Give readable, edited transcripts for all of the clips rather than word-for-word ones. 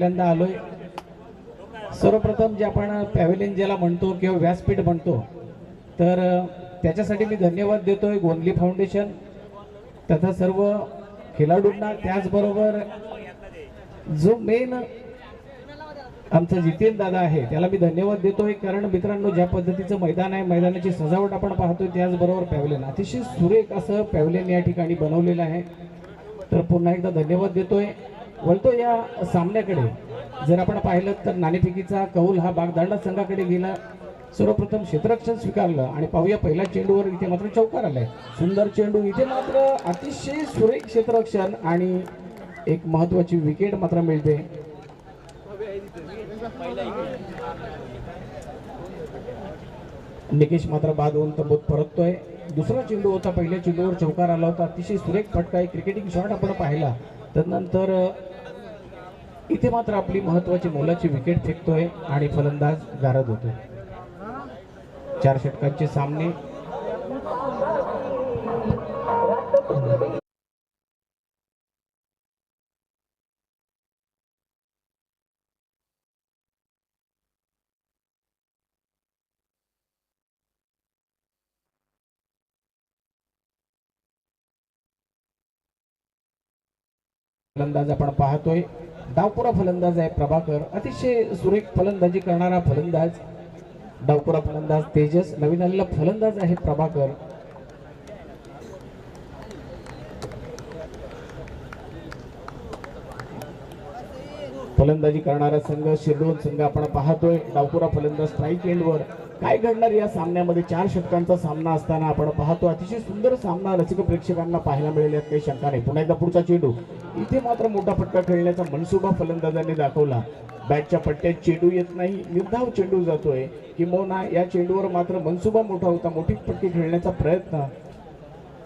पहिल्यांदा आलोय। सर्वप्रथम जे आपण पॅव्हेलियन ज्याला म्हणतो किंवा व्यासपीठ म्हणतो, तर त्याच्यासाठी मी धन्यवाद देतोय गोंदली फाउंडेशन तथा सर्व खेळाडूंना। त्याचबरोबर जो मेन आमचा जितेन दादा आहे त्याला मी धन्यवाद देतोय, कारण मित्रांनो ज्या पद्धतीचं मैदान आहे, मैदानाची सजावट आपण पाहतोय, त्याचबरोबर पॅव्हेलियन अतिशय सुरेख असं पॅव्हेलियन या ठिकाणी बनवलेलं आहे। तर पुन्हा एकदा धन्यवाद देतोय। वळतो या सामन्याकडे जर आपण पाहिलं तर नाणेफेकीचा कौल हा बागदांडा संघाकडे गेला। सर्वप्रथम क्षेत्ररक्षण स्वीकारलं आणि पाहूया पहिल्या चेंडूवर इथे मात्र चौकार आलाय। सुंदर चेंडू, इथे मात्र अतिशय सुरेख क्षेत्ररक्षण आणि एक महत्त्वाची विकेट मात्र मिळते। निकेश मात्र बाद होऊन तंबूत परततोय। दुसरा चेंडू होता, पहिल्या चेंडूवर चौकार आला होता। अतिशय सुरेख फटका आहे, क्रिकेटिंग शॉट आपण पाहिला। त्यानंतर इथे मात्र आपली महत्त्वाची मोलाची विकेट फेकतोय आणि फलंदाज गारद होतोय। 4 षटकांचे सामने फलंदाज आपण पाहतोय। डावपुरा फलंदाज आहे प्रभाकर, अतिशय सुरेख फलंदाजी करणारा फलंदाज। डावपुरा फलंदाज तेजस, नवीन आलेला फलंदाज आहे प्रभाकर। फलंदाजी करणारा संघ शिरडोन संघ आपण पाहतोय। डावपुरा फलंदाज स्ट्राईक एंडवर। काय घडणार या सामन्यामध्ये? 4 षटकांचा सामना असताना आपण पाहतो अतिशय सुंदर सामना रसिक प्रेक्षकांना पाहायला मिळेल, यात काही शंका नाही। पुन्हा एकदा पुढचा चेंडू, इथे मात्र मोठा फटका खेळण्याचा मनसुबा फलंदाजांनी दाखवला। बॅटच्या पट्ट्यात चेंडू येत नाही, निर्धाव चेंडू जातोय। किंबहुना या चेंडूवर मात्र मनसुबा मोठा होता, मोठी फटके खेळण्याचा प्रयत्न।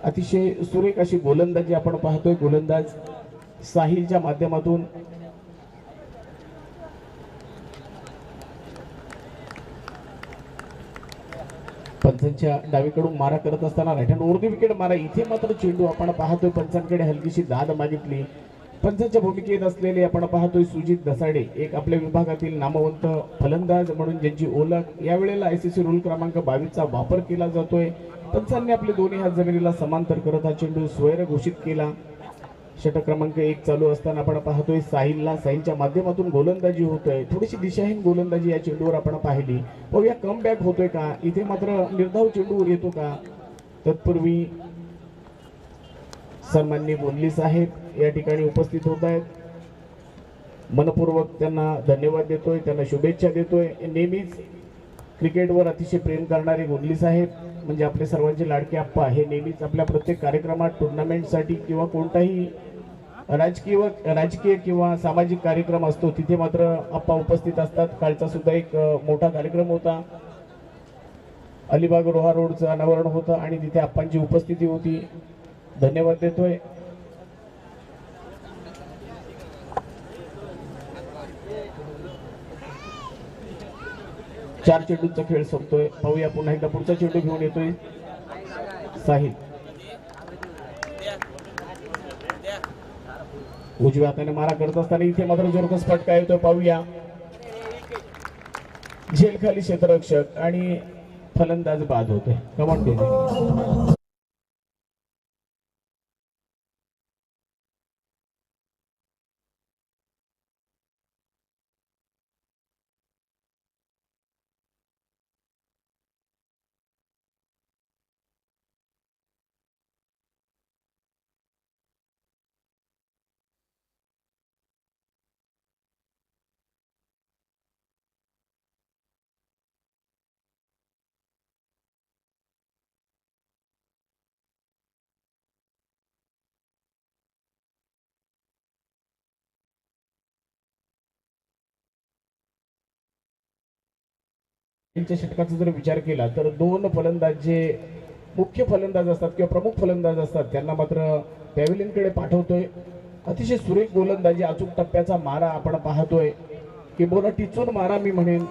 अतिशय सुरेख अशी गोलंदाजी आपण पाहतोय। गोलंदाज साहिलच्या माध्यमातून पंचांच्या डावीकडून मारा करत असताना राईट हँड वरती विकेट मारा। इथे मात्र चेंडू आपण पाहतोय पंचांकडे हलकीशी दाद मागितली। पंचांच्या भूमिकेत असलेले आपण पाहतोय सुजित दसाडे, एक आपल्या विभागातील नामवंत फलंदाज म्हणून ज्यांची ओळख। यावेळेला आयसीसी रूल क्रमांक 22 चा वापर केला जातोय। पंचांनी आपले दोन्ही हात जमिनीला समांतर करत हा चेंडू स्वैर घोषित केला। षटक क्रमांक 1 चालू असताना आपण पाहतोय साहिलला, साहिलच्या माध्यमातून गोलंदाजी होतोय। थोडीशी दिशाहीन गोलंदाजी या चेंडूवर आपण पाहिली। पाहूया कम बॅक होतोय का, इथे मात्र निर्धाव चेंडूवर येतो का। तत्पूर्वी सन्माननीय गोंदली साहेब या ठिकाणी उपस्थित होत आहेत। मनपूर्वक त्यांना धन्यवाद देतोय, त्यांना शुभेच्छा देतोय। नेहमीच क्रिकेटवर अतिशय प्रेम करणारे गोंदली साहेब म्हणजे आपले सर्वांचे लाडके आप्पा, हे नेहमीच आपल्या प्रत्येक कार्यक्रमात टुर्नामेंटसाठी किंवा कोणताही राजकीय किंवा सामाजिक कार्यक्रम असतो तिथे मात्र आप्पा उपस्थित असतात। कालचा सुद्धा एक मोठा कार्यक्रम होता, अलिबाग रोहा रोडचं अनावरण होतं आणि तिथे आप्पांची उपस्थिती होती। धन्यवाद देतोय। चार चेंडूंचा खेळ संपतोय। पाहूया पुन्हा एकदा पुढचा चेंडू घेऊन येतोय साहिल। उजव्या हाताने मारा करत असताना इथे मात्र जोरकस फटका येतोय। पाहूया, झेल खाली क्षेत्ररक्षक आणि फलंदाज बाद होतोय। कमांड केली। यांच्या षटकाचा जर विचार केला तर 2 फलंदाज जे मुख्य फलंदाज असतात किंवा प्रमुख फलंदाज असतात त्यांना मात्र पॅव्हेलियनकडे पाठवतोय। अतिशय सुरेख गोलंदाजी, अचूक टप्प्याचा मारा आपण पाहतोय। किंबहुना टिचून मारा मी म्हणेन।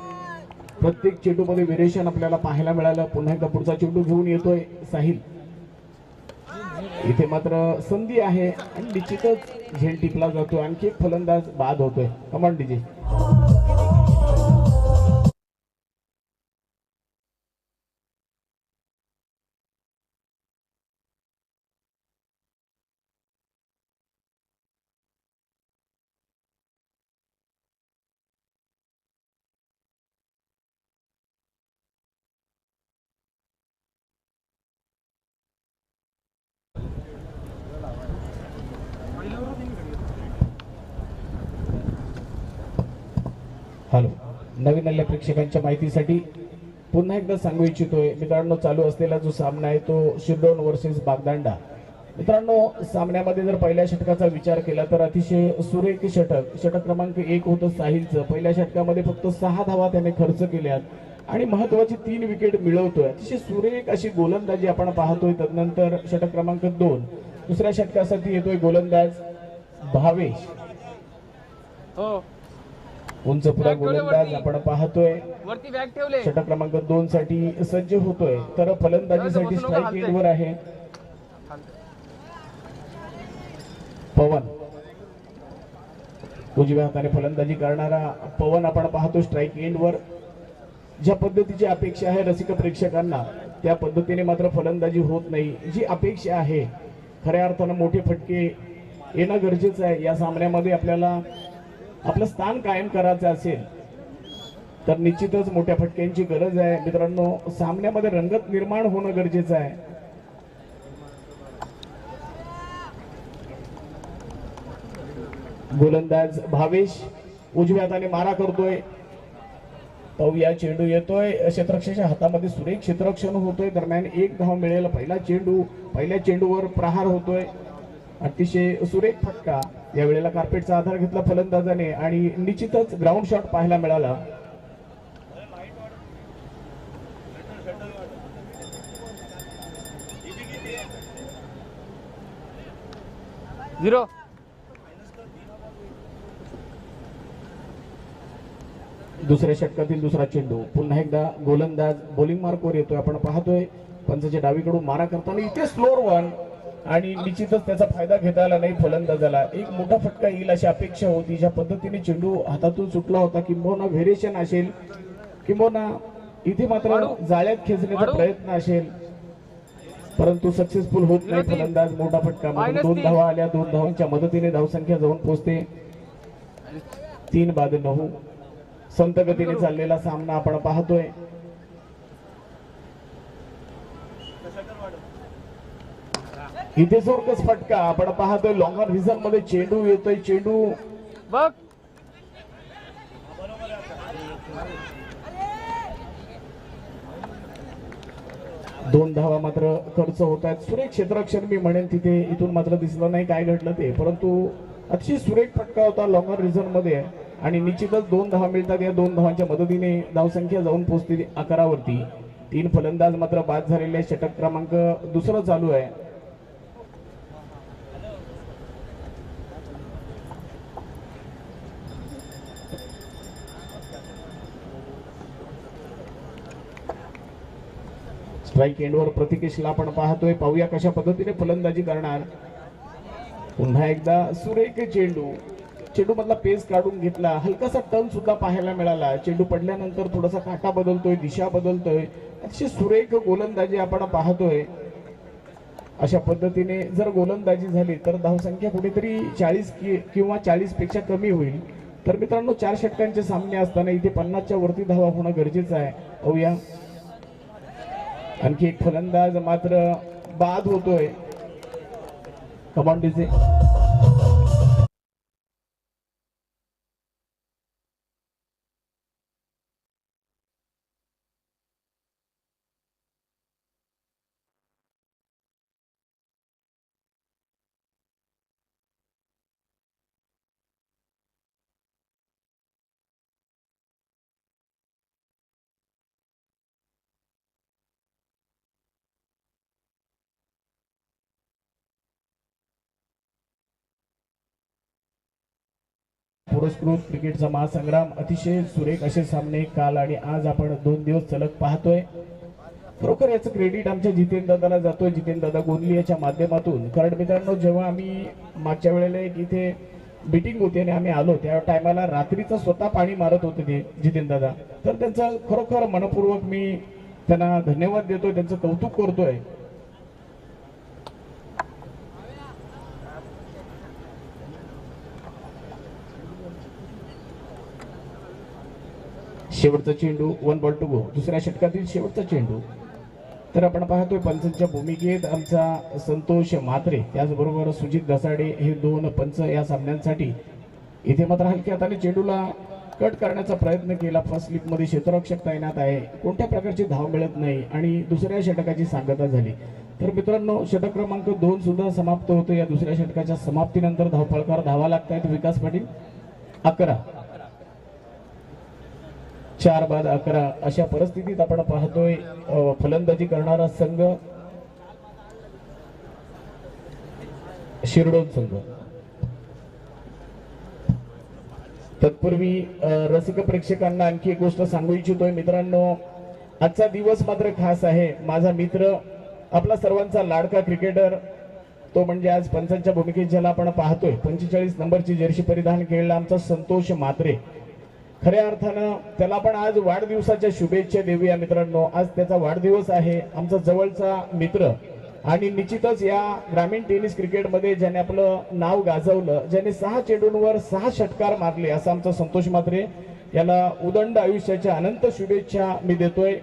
प्रत्येक चेंडूमध्ये व्हेरिएशन आपल्याला पाहायला मिळालं। पुन्हा एकदा पुढचा चेंडू घेऊन येतोय साहिल। इथे मात्र संधी आहे आणि निश्चितच झेल टिपला जातो. आणखी एक फलंदाज बाद होतोय. कमान डीजे. हॅलो, नवीन आलेल्या प्रेक्षकांच्या माहितीसाठी पुन्हा एकदा सांगू इच्छितोय मित्रांनो, चालू असलेला जो सामना आहे तो शिरडोन वर्सेस बागदांडा. मित्रांनो, सामन्यामध्ये जर पहिल्या षटकाचा विचार केला तर अतिशय सुरेख षटक क्रमांक 1 होतं साहिलचं. पहिल्या षटकामध्ये फक्त 6 धावा त्याने खर्च केल्यात आणि महत्वाची 3 विकेट मिळवतोय. अतिशय सुरेख अशी गोलंदाजी आपण पाहतोय. तदनंतर षटक क्रमांक 2 दुसऱ्या षटकासाठी येतोय गोलंदाज भावेश. उंच पुढा गोलंदाज आपण पाहतोय षटक क्रमांक 2 साठी सज्ज होतोय. तर फलंदाजीसाठी स्ट्राईक एंडवर आहे पवन. उजव्या हाताने फलंदाजी करणारा पवन आपण पाहतो स्ट्राईक एंडवर. ज्या पद्धतीची अपेक्षा आहे रसिक प्रेक्षकांना त्या पद्धतीने मात्र फलंदाजी होत नाही. जी अपेक्षा आहे खऱ्या अर्थानं मोठे फटके येणं गरजेचं आहे. या सामन्यामध्ये आपल्याला आपलं स्थान कायम करायचं असेल तर निश्चितच मोठ्या फटक्यांची गरज आहे. मित्रांनो, सामन्यामध्ये रंगत निर्माण होणं गरजेचं आहे. गोलंदाज भावेश उजव्या हाताने मारा करतोय. पाहूया, चेंडू येतोय क्षेत्ररक्षकाच्या हातामध्ये. सुरेख क्षेत्ररक्षण होतोय. दरम्यान 1 धाव मिळेल. पहिल्या चेंडूवर प्रहार होतोय. अतिशय सुरेख फटका. या वेळेला कार्पेटचा आधार घेतला फलंदाजाने आणि निश्चितच ग्राउंड शॉट पाहायला मिळाला. झिरो. दुसऱ्या षटकातील दुसरा चेंडू. पुन्हा एकदा गोलंदाज बॉलिंग मार्कवर येतोय. आपण पाहतोय पंचाच्या डावीकडून मारा करताना इथे स्लोअर वन आणि निश्चितच त्याचा फायदा घेता आला नाही फलंदाजाला. एक मोठा फटका येईल अशी अपेक्षा होती. ज्या पद्धतीने चेंडू हातातून सुटला होता किंबहुना व्हेरिएशन असेल किंबहुना इथे मात्र जाळ्यात खेचण्याचा प्रयत्न असेल परंतु सक्सेसफुल होत नाही फलंदाज. मोठा फटका. 2 धावा आल्या. 2 धावांच्या मदतीने धावसंख्या जाऊन पोहोचते 3-9. संत गतीने चाललेला सामना आपण पाहतोय. इथे जोरकस फटका आपण पाहतोय. लॉंगर रिझन मध्ये चेंडू येतोय. चेंडू बघ 2 धावा मात्र खर्च होत आहेत. सुरेख क्षेत्ररक्षण मी म्हणेन तिथे. इथून मात्र दिसलं नाही काय घडलं ते, परंतु अतिशय सुरेख फटका होता लॉंगर रिझन मध्ये आणि निश्चितच 2 धावा मिळतात. या 2 धावांच्या मदतीने धावसंख्या जाऊन पोहोचते 11 वरती. 3 फलंदाज मात्र बाद झालेले. षटक क्रमांक 2 चालू आहे. स्ट्राईक एंडवर प्रतिकेशला आपण पाहतोय. पाहूया कशा पद्धतीने फलंदाजी करणार. पुन्हा एकदा सुरेख चेंडू मधला पेस काढून घेतला. हलकासा टर्न सुद्धा पाहायला मिळाला. चेंडू पडल्यानंतर थोडासा काटा बदलतोय, दिशा बदलतोय. अतिशय सुरेख गोलंदाजी आपण पाहतोय. अशा पद्धतीने जर गोलंदाजी झाली तर धावसंख्या कुठेतरी 40 किंवा 40 पेक्षा कमी होईल. तर मित्रांनो, 4 षटकांचे सामने असताना इथे 50च्या वरती धावा होणं गरजेचं आहे. पाहूया, आणखी एक फलंदाज मात्र बाद होतोय. कमान डीजे. पुरस्कृत क्रिकेटचा महासंग्राम. अतिशय सुरेख असे सामने काल आणि आज आपण 2 दिवस सलग पाहतोय. खरोखर याचं क्रेडिट आमच्या जितेंद्र दादाला जातोय, जितेंद्र दादा गोंदली याच्या माध्यमातून. कारण मित्रांनो, जेव्हा आम्ही मागच्या वेळेला एक इथे मीटिंग होती आणि आम्ही आलो त्या टायमाला रात्रीचं स्वतः पाणी मारत होते ते जितेंद्र दादा. तर त्यांचं खरोखर मनपूर्वक मी त्यांना धन्यवाद देतोय, त्यांचं कौतुक करतोय. शेवटचा चेंडू, 1 बॉल टू गो, दुसऱ्या षटकातील शेवटचा चेंडू. तर आपण पाहतोय पंचांच्या भूमिकेत आमचा संतोष म्हात्रे, त्याचबरोबर सुजित दसाडे हे दोन पंच या सामन्यांसाठी. इथे मात्र हलक्या हाताने चेंडूला कट करण्याचा प्रयत्न केला. फर्स्ट लीग मध्ये क्षेत्ररक्षक तैनात आहे, कोणत्या प्रकारची धाव मिळत नाही आणि दुसऱ्या षटकाची सांगता झाली. तर मित्रांनो, षटक क्रमांक 2 सुद्धा समाप्त होतो. या दुसऱ्या षटकाच्या समाप्तीनंतर धावपळकार धावा लागतायत. विकास पाटील 11, 4 बाद 11 अशा परिस्थितीत आपण पाहतोय फलंदाजी करणारा संघ शिरडोन संघ. तत्पूर्वी रसिक प्रेक्षकांना आणखी एक गोष्ट सांगू इच्छितोय मित्रांनो, आजचा दिवस मात्र खास आहे. माझा मित्र, आपला सर्वांचा लाडका क्रिकेटर, तो म्हणजे आज पंचांच्या भूमिकेत ज्याला आपण पाहतोय 45 नंबरची जर्सी परिधान केलेला आमचा संतोष म्हात्रे. खऱ्या अर्थानं त्याला आपण आज वाढदिवसाच्या शुभेच्छा देऊया मित्रांनो. आज त्याचा वाढदिवस आहे. आमचा जवळचा मित्र आणि निश्चितच या ग्रामीण टेनिस क्रिकेटमध्ये ज्याने आपलं नाव गाजवलं, ज्याने 6 चेंडूंवर 6 षटकार मारले, असा आमचा संतोष म्हात्रे. याला उदंड आयुष्याच्या अनंत शुभेच्छा मी देतोय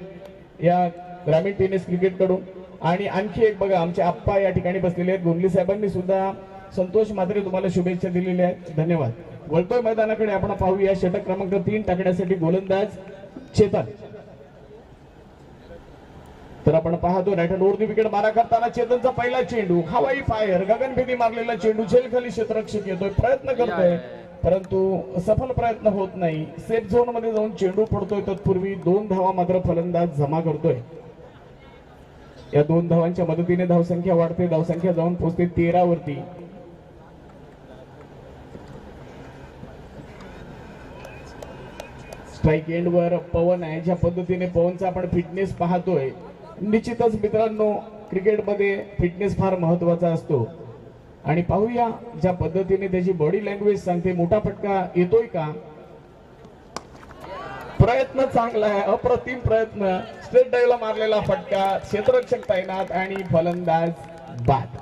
या ग्रामीण टेनिस क्रिकेट कडून. आणि आणखी एक बघा, आमचे आप्पा या ठिकाणी बसलेले आहेत. गोंदली साहेबांनी सुद्धा संतोष म्हात्रे तुम्हाला शुभेच्छा दिलेल्या आहेत, धन्यवाद. वळतोय मैदानाकडे, आपण पाहूया षटक क्रमांक 3 टाकण्यासाठी गोलंदाज चेतन. तर आपण पाहतो right hand over the wicket मारा करताना चेतनचा पहिला चेंडू, हवाई फायर, गगनभेदी मारलेला चेंडू, झेलखाली क्षेत्ररक्षक येतोय, प्रयत्न करतोय परंतु सफल प्रयत्न होत नाही. सेफ झोन मध्ये जाऊन चेंडू पडतोय. तत्पूर्वी 2 धावा मात्र फलंदाज जमा करतोय. या 2 धावांच्या मदतीने धावसंख्या वाढते, धावसंख्या जाऊन पोहोचते 13 वरती. स्ट्राईक एंड वर पवन आहे. ज्या पद्धतीने पवनचा आपण फिटनेस पाहतोय, निश्चितच मित्रांनो क्रिकेटमध्ये फिटनेस फार महत्वाचा असतो. आणि पाहूया ज्या पद्धतीने त्याची बॉडी लँग्वेज सांगते. मोठा फटका येतोय का? प्रयत्न चांगला आहे, अप्रतिम प्रयत्न. स्ट्रेट ड्राईव्हला मारलेला फटका, क्षेत्ररक्षक तैनात आणि फलंदाज बाद.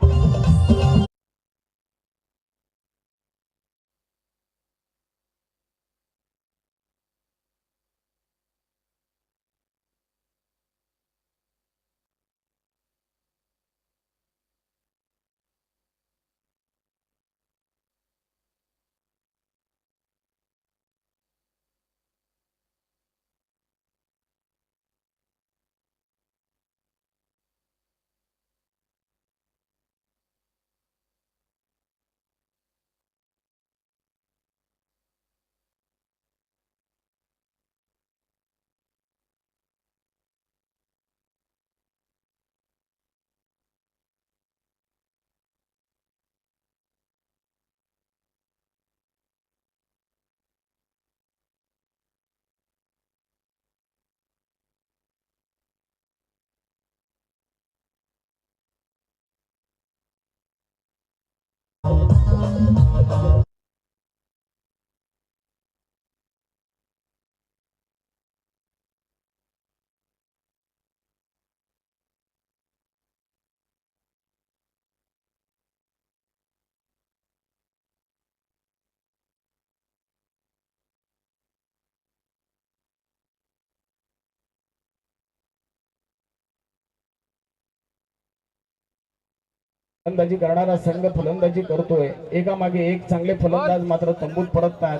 फलंदाजी करणारा संघ फलंदाजी करतोय, एकामागे एक चांगले फलंदाज मात्र तंबूत परततात.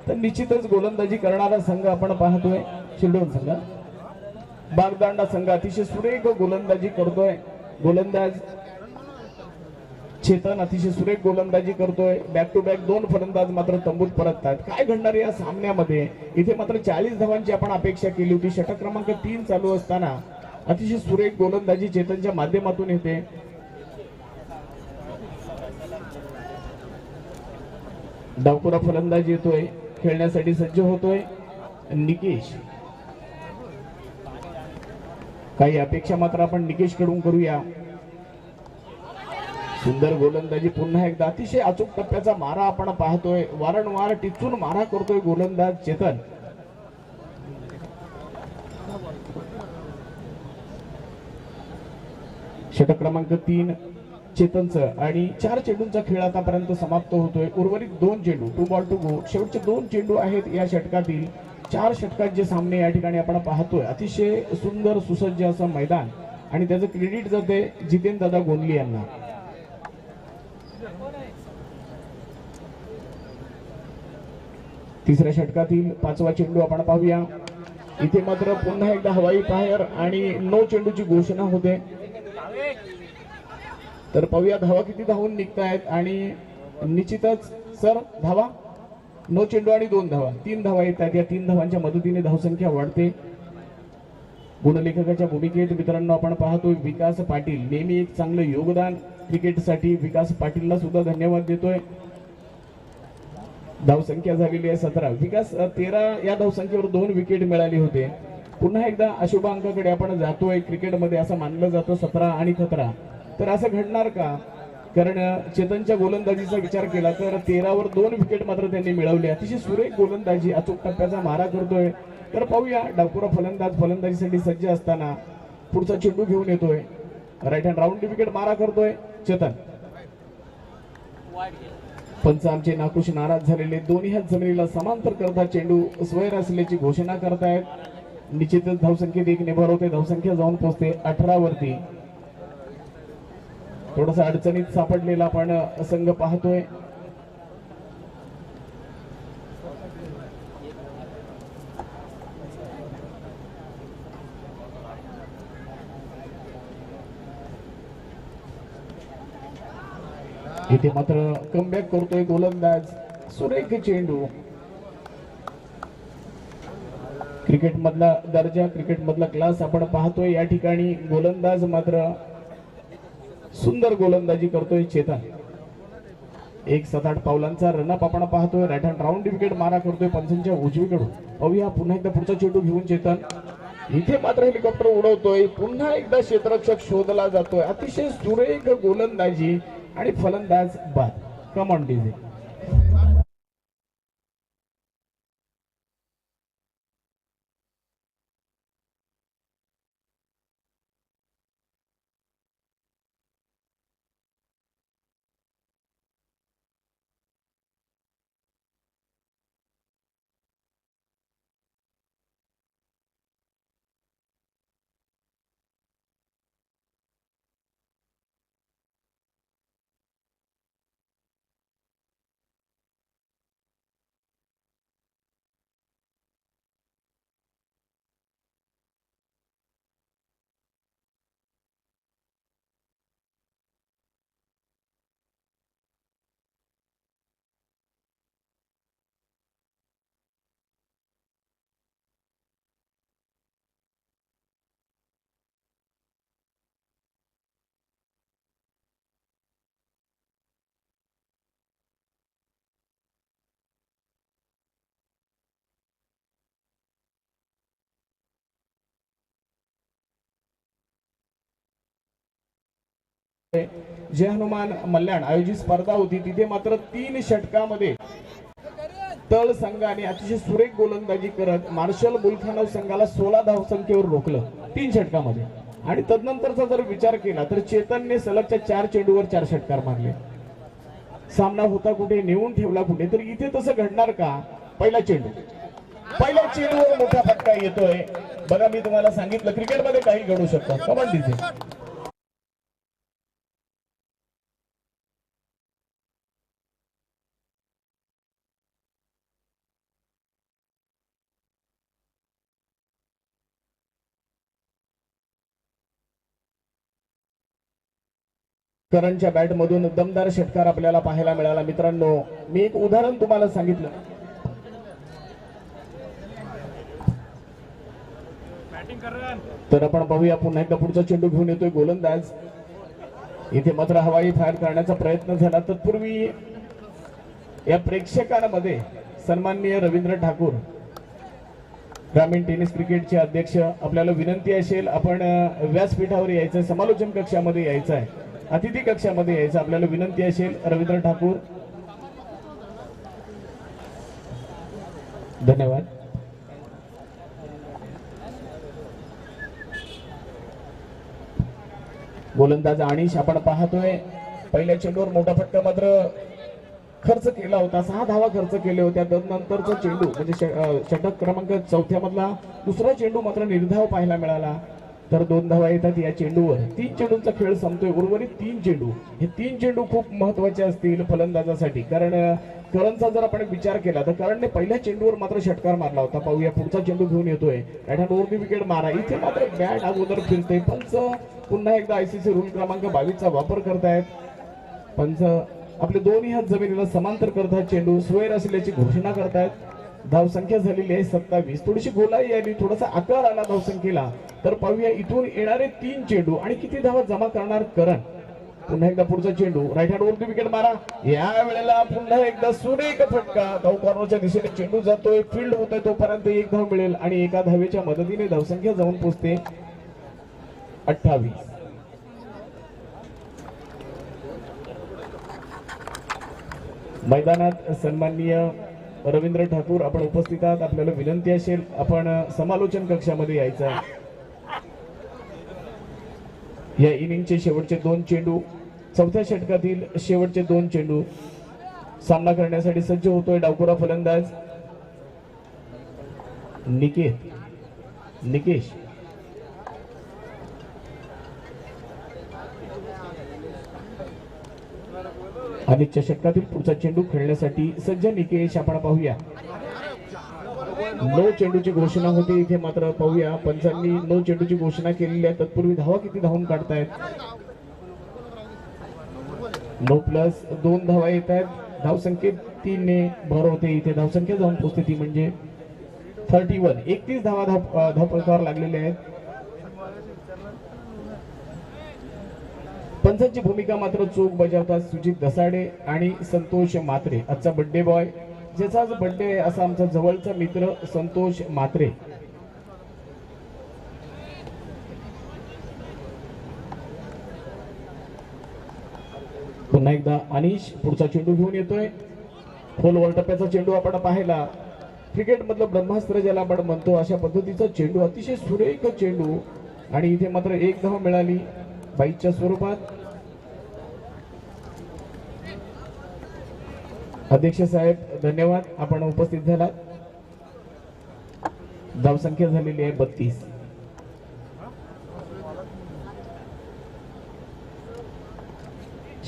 तर निश्चितच गोलंदाजी करणारा संघ आपण पाहतोय शिरडोन संघ. बागदांडा संघ अतिशय सुरेख गोलंदाजी करतोय. गोलंदाज चेतन अतिशय सुरेख गोलंदाजी करतोय. बॅक टू बॅक 2 फलंदाज मात्र तंबूत परततात. काय घडणार या सामन्यामध्ये? इथे मात्र 40 धावांची आपण अपेक्षा केली होती. षटक क्रमांक 3 चालू असताना अतिशय सुरेख गोलंदाजी चेतनच्या माध्यमातून येते. डावखुरा फलंदाज येतोय, खेळण्यासाठी सज्ज होतोय निकेश. काही अपेक्षा मात्र आपण निकेश कडून करूया. सुंदर गोलंदाजी पुन्हा एकदा अतिशय अचूक टप्प्याचा मारा आपण पाहतोय. वारंवार टिचून मारा करतोय गोलंदाज चेतन. षटक क्रमांक 3 चेतनचं आणि 4 चेंडूंचा खेळ आतापर्यंत समाप्त होतोय. उर्वरित 2 चेंडू 2 बॉल टू गो. शेवटचे 2 चेंडू आहेत या षटकातील. 4 षटकात जे सामने या ठिकाणी आपण पाहतोय. अतिशय सुंदर सुसज्ज असं मैदान आणि त्याचं क्रेडिट जाते जितेंद्र दादा गोंदली यांना. तिसऱ्या षटकातील 5वा चेंडू आपण पाहूया. इथे मात्र पुन्हा एकदा हवाई फायर आणि 9 चेंडूची घोषणा होते. तर पाहूया धावा किती धावून निघतायत आणि निश्चितच सर धावा 9 चेंडू आणि 2 धावा 3 धावा येतात. या 3 धावांच्या मदतीने धावसंख्या वाढते. गुणलेखकाच्या भूमिकेत मित्रांनो आपण पाहतोय विकास पाटील. नेहमी एक चांगलं योगदान क्रिकेटसाठी. विकास पाटीलला सुद्धा धन्यवाद देतोय. धावसंख्या झालेली आहे 17. विकास 13 या धावसंख्येवर 2 विकेट मिळाली होते. पुन्हा एकदा अशुभ अंकाकडे आपण जातोय. क्रिकेटमध्ये असं मानलं जातं 17 आणि 17. तर असं घडणार का? कारण चेतनच्या गोलंदाजीचा विचार केला तर 13 वर 2 विकेट मात्र त्यांनी मिळवले. अतिशय सुरेख गोलंदाजी, अचूक टप्प्याचा मारा करतोय. तर पाहूया डावपुरा फलंदाज फलंदाजीसाठी सज्ज असताना पुढचा चेंडू घेऊन येतोय. राईट हँड राऊंड विकेट मारा करतोय चेतन. पंच आमचे नाखुश नाराज झालेले. दोन्ही हात जमिनीला समांतर करता चेंडू स्वैर असल्याची घोषणा करतायत. निश्चितच धावसंख्येत 1 ने भरवते. धावसंख्या जाऊन पोहोचते 18 वरती. थोडासा अडचणीत सापडलेला आपण संघ पाहतोय. इथे मात्र कमबॅक करतोय गोलंदाज. सुरेख चेंडू. क्रिकेट मधला दर्जा, क्रिकेट मधला क्लास आपण पाहतोय. या ठिकाणी गोलंदाज मात्र सुंदर गोलंदाजी करतोय चेतन. 1-7-8 पावलांचा रनअप आपण पाहतोय. राईट हँड राऊंड विकेट मारा करतोय पंचांच्या उजवीकडून. पाहूया पुन्हा एकदा पुढचा चेंडू घेऊन चेतन. इथे मात्र हेलिकॉप्टर उडवतोय. पुन्हा एकदा क्षेत्ररक्षक शोधला जातोय. अतिशय सुरेख गोलंदाजी आणि फलंदाज बाद. Come on DJ. Jai Hanuman मल्याण आयोजित स्पर्धा होती. तिथे मात्र 3 षटकामध्ये तळ संघाने अतिशय सुरेख गोलंदाजी करत मार्शल बुलखानव संघाला 16 धावसंख्येवर रोखलं 3 षटकामध्ये. आणि तदनंतरचा जर विचार केला तर चेतनने सलगच्या 4 चेंडूवर 4 षटकार मारले. सामना होता कुठे, नेऊन ठेवला कुठे. तर इथे तसं घडणार का? पहिला चेंडूवर मोठा फटका येतोय. बघा मी तुम्हाला सांगितलं क्रिकेटमध्ये काही घडू शकतं. कमांडीचे करणच्या बॅट मधून दमदार षटकार आपल्याला पाहायला मिळाला. मित्रांनो मी एक उदाहरण तुम्हाला सांगितलं. तर आपण पाहूया पुन्हा एकदा पुढचा चेंडू घेऊन येतोय गोलंदाज. इथे मात्र हवाई फायर करण्याचा प्रयत्न झाला. तत्पूर्वी या प्रेक्षकांमध्ये सन्माननीय रवींद्र ठाकूर ग्रामीण टेनिस क्रिकेटचे अध्यक्ष, आपल्याला विनंती असेल आपण व्यासपीठावर यायचं, समालोचन कक्षामध्ये यायचं आहे, अतिथी कक्षामध्ये यायचं आपल्याला विनंती असेल. रवींद्र ठाकूर, धन्यवाद. गोलंदाज अनिश आपण पाहतोय पहिल्या चेंडूवर मोठा फटका मात्र खर्च केला होता, 6 धावा खर्च केले होत्या. नंतरचा चेंडू म्हणजे षटक क्रमांक 4 मधला दुसरा चेंडू मात्र निर्धाव पाहायला मिळाला. तर 2 धावा येतात या चेंडूवर. 3 चेंडूंचा खेळ संपतोय. उर्वरित 3 चेंडू, हे 3 चेंडू खूप महत्वाचे असतील फलंदाजासाठी, कारण करणचा जर आपण विचार केला तर करणने पहिल्या चेंडूवर मात्र षटकार मारला होता. पाहूया पुढचा चेंडू घेऊन येतोय. वरती विकेट मारा, इथे मात्र बॅट अगोदर फिरते. पंच पुन्हा एकदा आयसीसी रूल क्रमांक 22 चा वापर करतायत. पंच आपले दोन्ही हात जमिनीला समांतर करतात, चेंडू स्वेर असल्याची घोषणा करतायत. धावसंख्या झालेली आहे 27. थोडीशी गोलाई आली, थोडासा आकार आला धावसंख्येला. तर पाहूया इथून येणारे 3 चेंडू आणि किती धावा जमा करणार करण. पुन्हा एकदा पुढचा चेंडू राईट हँड वरती विकेट मारा. या वेळेला पुन्हा एकदा सुरेख फटका, धाव कॉर्नरच्या दिशेने चेंडू जातोय, फील्ड होतोय, तोपर्यंत 1 धाव मिळेल आणि एका धावेच्या मदतीने धावसंख्या जाऊन पोहोचते 28. मैदानात सन्माननीय रवींद्र ठाकूर आपण उपस्थित आहात. आपल्याला विनंती असेल आपण समालोचन कक्षामध्ये यायचं आहे. या इनिंगचे शेवटचे 2 चेंडू, चौथ्या षटकातील शेवटचे 2 चेंडू सामना करण्यासाठी सज्ज होतोय डावखुरा फलंदाज निकेश. अनिकच्या षटकातील पुढचा चेंडू खेळण्यासाठी सज्ज निकेश. आपण पाहूया नो चेंडूची घोषणा होती इथे, मात्र पाहूया पंचांनी नो चेंडूची घोषणा केलेली आहे. तत्पूर्वी धावा किती धावून काढतायत. नो प्लस 2 धावा येत आहेत. धावसंख्येत 3 ने भर होते. इथे धावसंख्या जाऊन पोहोचते ती म्हणजे 31. 31 धावा धावपळकावर लागलेले आहेत. पंचांची भूमिका मात्र चोख बजावतात सुजित दसाडे आणि संतोष मात्रे. आजचा बर्थडे बॉय, ज्याचा आज बर्थडे आहे असा आमचा जवळचा मित्र संतोष मात्रे. पुन्हा एकदा अनिश पुढचा चेंडू घेऊन येतोय. खोलवर टप्प्याचा चेंडू आपण पाहिला. क्रिकेट मधलं ब्रह्मास्त्र ज्याला आपण म्हणतो अशा पद्धतीचा चेंडू, अतिशय सुरेख चेंडू आणि इथे मात्र 1 धाव मिळाली बाईच्या स्वरूपात. अध्यक्ष साहेब धन्यवाद, आपण उपस्थित झालात. धावसंख्या झालेली आहे 32.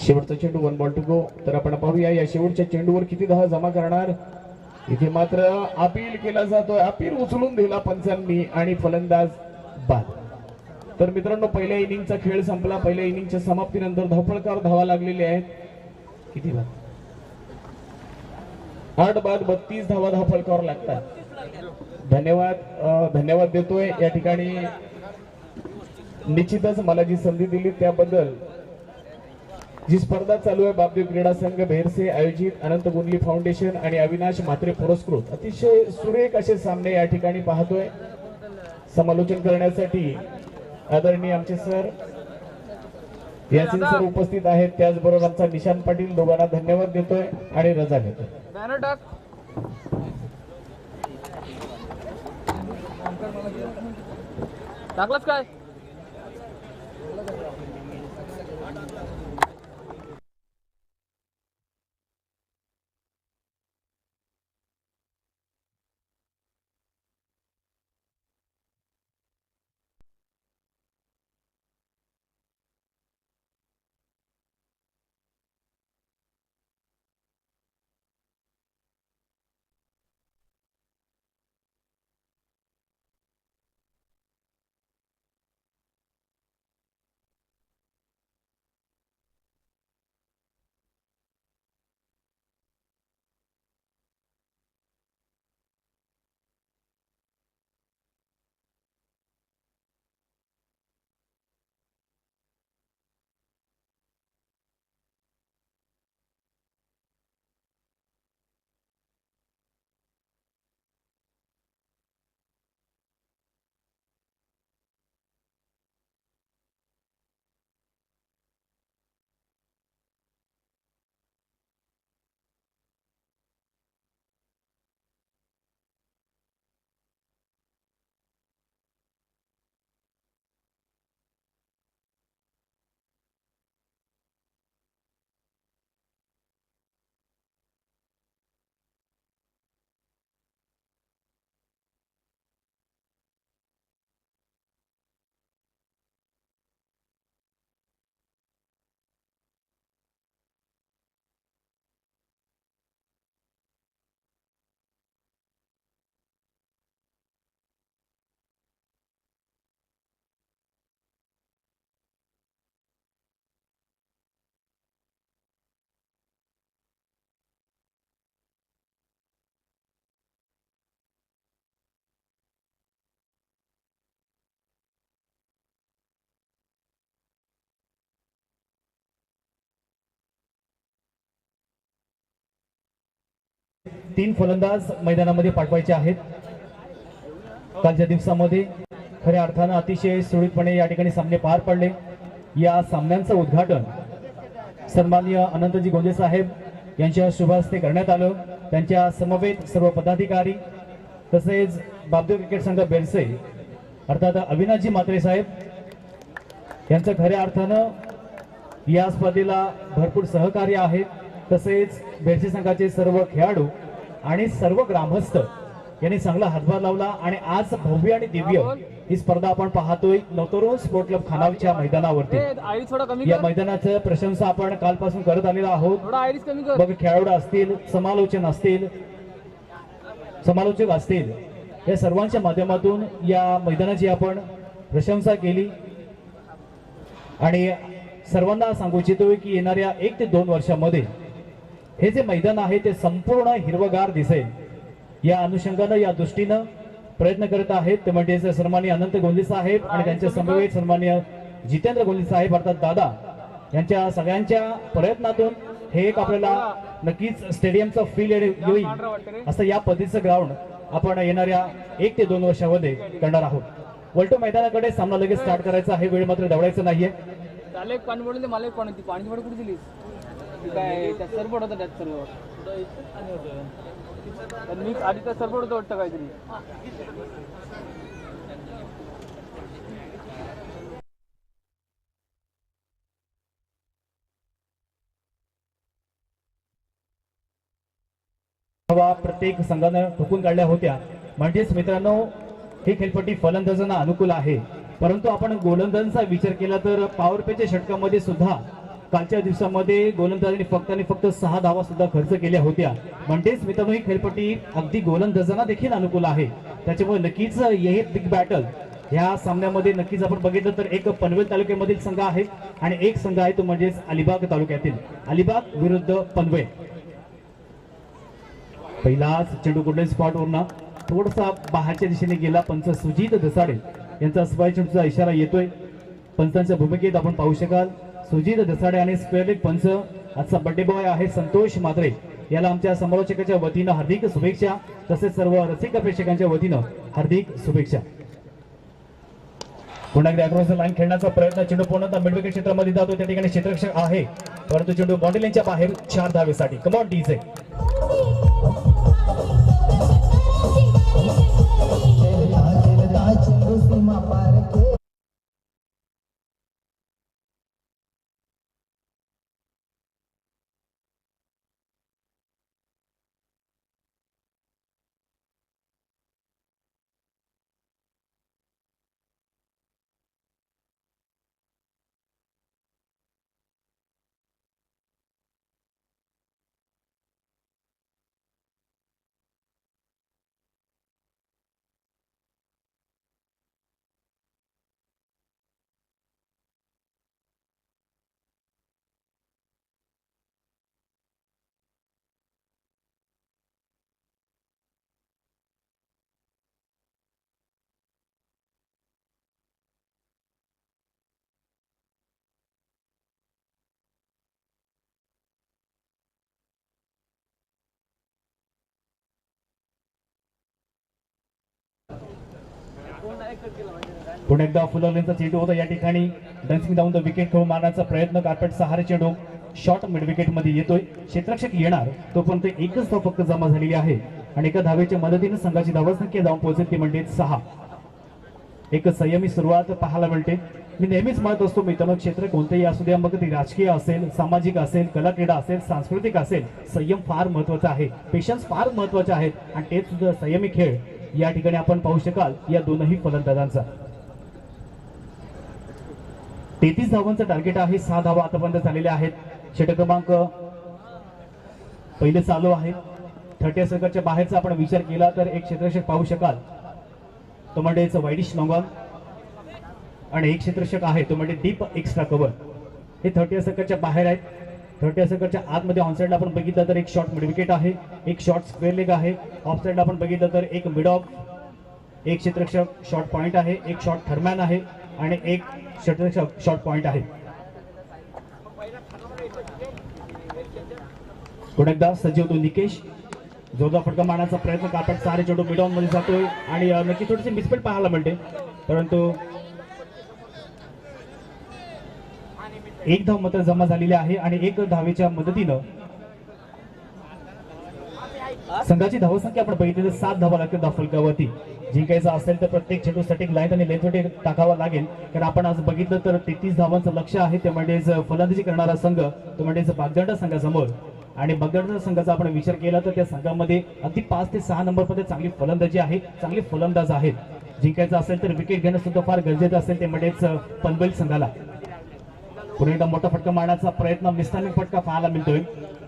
शेवटचा चेंडू 1 बॉल टू गो. तर आपण पाहूया या शेवटच्या चेंडूवर किती धावा जमा करणार. इथे मात्र अपील केला जातोय, अपील उचलून दिला पंचांनी आणि फलंदाज बाद. तर मित्रांनो पहिल्या इनिंगचा खेळ संपला. पहिल्या इनिंगच्या समाप्तीनंतर धावफलकावर धावा लागलेल्या आहेत. किती बाद? 8 बाद 32 धावा धावफलकावर लागतात. धन्यवाद देतोय या ठिकाणी. निश्चितच मला जी संधी दिली त्याबद्दल. जी स्पर्धा चालू आहे बापदेव क्रीडा संघ भेरसे आयोजित अनंत गुंडली फाउंडेशन आणि अविनाश म्हात्रे पुरस्कृत, अतिशय सुरेख असे सामने या ठिकाणी पाहतोय. समालोचन करण्यासाठी आदरणीय आमचे सर यासिन सर उपस्थित आहेत. त्याचबरोबर आमचा निशांत पाटील, दोघांना धन्यवाद देतोय आणि रजा घेतोय. बॅनर टाक. टाकलंच काय? 3 फलंदाज मैदानामध्ये पाठवायचे आहेत. कालच्या दिवसामध्ये खऱ्या अर्थानं अतिशय सुरळीतपणे या ठिकाणी सामने पार पडले. या सामन्यांचं उद्घाटन सन्माननीय अनंतजी गोंजे साहेब यांच्या शुभ हस्ते करण्यात आलं. त्यांच्या समवेत सर्व पदाधिकारी तसेच बापदेव क्रिकेट संघ बेरसे अर्थात अविनाशजी म्हात्रे साहेब यांचं खऱ्या अर्थानं या स्पर्धेला भरपूर सहकार्य आहे. तसेच बेरसे संघाचे सर्व खेळाडू आणि सर्व ग्रामस्थ यांनी चांगला हातभार लावला आणि आज भव्य आणि दिव्य ही स्पर्धा आपण पाहतोय नवतरुण स्पोर्ट क्लब खानावच्या मैदानावरती. आयरिस थोडा कमी या कर, मैदानाचं प्रशंसा आपण कालपासून करत आलेलो आहोत. थोडा आयरिस कमी कर. बघ खेळाडू असतील, समालोचक असतील, या सर्वांच्या माध्यमातून या मैदानाची आपण प्रशंसा केली आणि सर्वांना सांगू इच्छितोय की येणाऱ्या 1 ते 2 वर्षामध्ये हे जे मैदान आहे ते संपूर्ण हिरवगार दिसेल. या अनुषंगानं या दृष्टीनं प्रयत्न करत आहेत ते म्हणजे सन्माननीय अनंत गोंजे साहेब आणि त्यांच्या समवेत सन्माननीय जितेंद्र गोंजे साहेब अर्थात दादा यांच्या सगळ्यांच्या प्रयत्नातून हे एक आपल्याला नक्कीच स्टेडियमचं फील येईल असं या पद्धतीचं ग्राउंड आपण येणाऱ्या 1 ते 2 वर्षामध्ये करणार आहोत. वलटो मैदानाकडे सामना लगेच स्टार्ट करायचा आहे. वेळ मात्र दवडायचं नाहीये. त्याला एक पाणी बॉटल दे, मला एक पाणी ती पाणी बॉटल कुठे दिलीस? ती काय त्या सरबट होता त्यात सर्व तर मी आधी त्या सरबट होतं वाटतं काहीतरी. हवा प्रत्येक संघानं ठोकून काढल्या होत्या. म्हणजेच मित्रांनो ही खेळपट्टी फलंदाजांना अनुकूल आहे. परंतु आपण गोलंदाजांचा विचार केला तर पॉवर प्लेच्या षटकामध्ये सुद्धा कालच्या दिवसामध्ये गोलंदाजांनी फक्त 6 धावा सुद्धा खर्च केल्या होत्या. म्हणजेच मित्रांनो ही खेळपट्टी अगदी गोलंदाजांना देखील अनुकूल आहे. त्याच्यामुळे नक्कीच हे बिग बॅटल ह्या सामन्यामध्ये नक्कीच आपण बघितलं तर एक पनवेल तालुक्यामधील संघ आहे आणि एक संघ आहे तो म्हणजेच अलिबाग तालुक्यातील अलिबाग विरुद्ध पनवेल. पहिलाच चेंडू कुठल्याही स्पॉटवरनं थोडासा बाहेरच्या दिशेने गेला. पंच सुजित दसाडे यांचा स्क्वेअर चेंडूचा इशारा येतोय. पंचांच्या भूमिकेत आपण पाहू शकाल सुजित दसाडे आणि स्क्वेअर लेग पंच आजचा बर्थडे बॉय आहे संतोष मात्रे याला आमच्या समालोचकाच्या वतीनं हार्दिक शुभेच्छा तसेच सर्व रसिक प्रेक्षकांच्या वतीनं हार्दिक शुभेच्छा. पुन्हा एकदा अक्रॉस लाईन खेळण्याचा प्रयत्न. चेंडू पूर्णतः मिड विकेट क्षेत्रामध्ये जातो. त्या ठिकाणी क्षेत्ररक्षक आहे परंतु चेंडू बाउंड्री लाईनच्या बाहेर 4 धावेसाठी. कम ऑन डीजे. पुन्हा एकदा फुलवलेंचा चेंडू होता. या ठिकाणी डन्सिंग डाऊन द विकेट खेळून मारण्याचा प्रयत्न. कार्पेट सहारे चेंडू शॉर्ट मिड विकेट मध्ये येतोय. क्षेत्ररक्षक येणार तोपर्यंत एकच धाव फक्त जमा झालेली आहे आणि एका धावेच्या मदतीने संघाची धावसंख्या जाऊन पोहोचेल ती म्हणजे 6. एक संयमी सुरुवात पाहायला मिळते. मी नेहमीच म्हणत असतो मित्रांनो क्षेत्र कोणतेही असू द्या मग ते राजकीय असेल सामाजिक असेल कला क्रीडा असेल सांस्कृतिक असेल संयम फार महत्वाचा आहे. पेशन्स फार महत्वाचे आहेत आणि तेच सुद्धा संयमी खेळ या ठिकाणी आपण पाहू शकाल या दोनही फलंदाजांचा. 33 धावांचं टार्गेट आहे. 6 धावा आतापर्यंत झालेल्या आहेत. षटक क्रमांक पहिले चालू आहे. 30 सर्कलच्या बाहेरचा आपण विचार केला तर एक क्षेत्ररक्षक पाहू शकाल तो म्हणजे वाईडिश लॉंगॉन आणि एक क्षेत्ररक्षक आहे तो म्हणजे डीप एक्स्ट्रा कव्हर. हे 30 सर्कलच्या बाहेर आहेत. 30 सर्कलच्या आतमध्ये ऑनसाइडला आपण बघितलं तर एक शॉर्ट मिड विकेट आहे, एक शॉर्ट स्क्वेअर लेग आहे. ऑफ साइडला आपण बघितलं तर एक मिड ऑफ, एक क्षेत्ररक्षक शॉर्ट पॉइंट आहे, एक शॉर्ट थर्मॅन आहे आणि एक क्षेत्ररक्षक शॉर्ट पॉइंट आहे. पुन्हा एकदा सज्ज होतो निकेश. जोरदार फटका मारण्याचा प्रयत्न कार्पेट सारे चेंडू मिडॉन मध्ये जातोय आणि नक्की थोडीशी मिसपेट पाहायला मिळते, परंतु एक धाव मात्र जमा झालेली आहे आणि एक धावेच्या मदतीनं संघाची धावसंख्या आपण बघितली तर 7 धावा लागतील धाव फलकावरती. जिंकायचं असेल तर प्रत्येक चेंडू सटिक लाईन आणि लेंथवरती टाकावा लागेल, कारण आपण आज बघितलं तर 33 धावांचं लक्ष आहे. ते म्हणजेच फलंदाजी करणारा संघ तो म्हणजेच बागदंड संघासमोर, आणि बागदंड संघाचा आपण विचार केला तर त्या संघामध्ये अगदी 5 ते 6 नंबर मध्ये चांगली फलंदाजी आहे, चांगले फलंदाज आहेत. जिंकायचं असेल तर विकेट घेणं सुद्धा फार गरजेचं असेल, ते म्हणजेच पनवेल संघाला. पुढे एकदा मोठा फटका मारण्याचा प्रयत्न, मिस्टामिक फटका पाहायला मिळतोय.